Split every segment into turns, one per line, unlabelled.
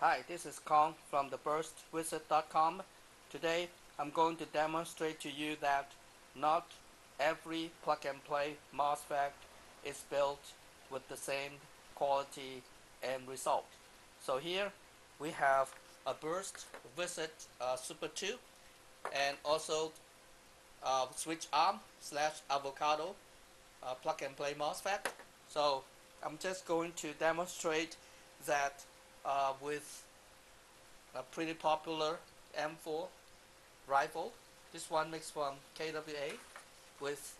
Hi, this is Kong from theburstwizard.com. Today I'm going to demonstrate to you that not every plug-and-play MOSFET is built with the same quality and result. So here we have a Burst Wizard Super 2 and also switch arm / avocado plug-and-play MOSFET. So I'm just going to demonstrate that with a pretty popular M4 rifle. This one makes from KWA with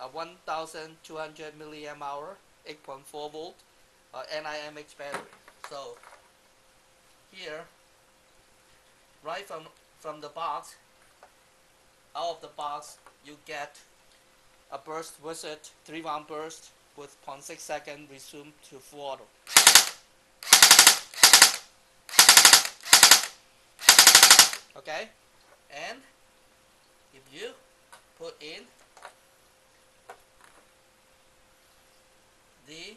a 1200 milliamp hour 8.4 volt NIMH battery. So here, right from the box, out of the box, you get a Burst Wizard 3-round burst with 0.6 second resume to full auto. Okay, and if you put in the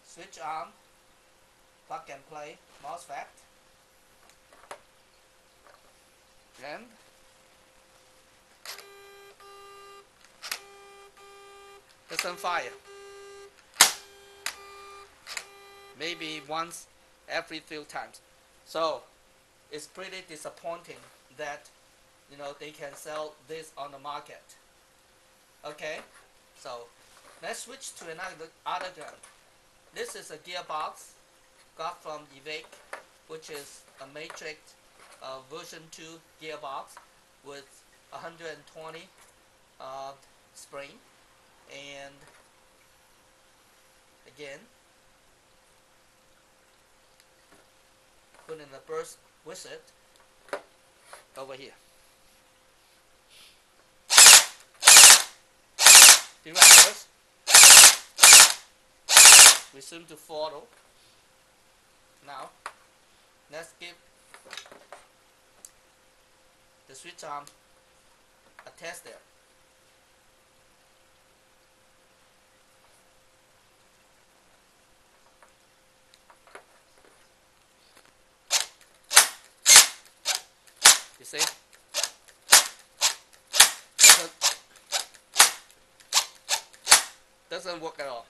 switch arm plug and play MOSFET and doesn't fire. Maybe once every few times. So it's pretty disappointing that they can sell this on the market. Okay, so let's switch to another gun. This is a gearbox got from eveyone, which is a matrix version 2 gearbox with 120 spring, and again put in the Burst Wizard over here. Direct burst. Resume to full auto. Now let's give the switch arm a test there. You see? Doesn't work at all.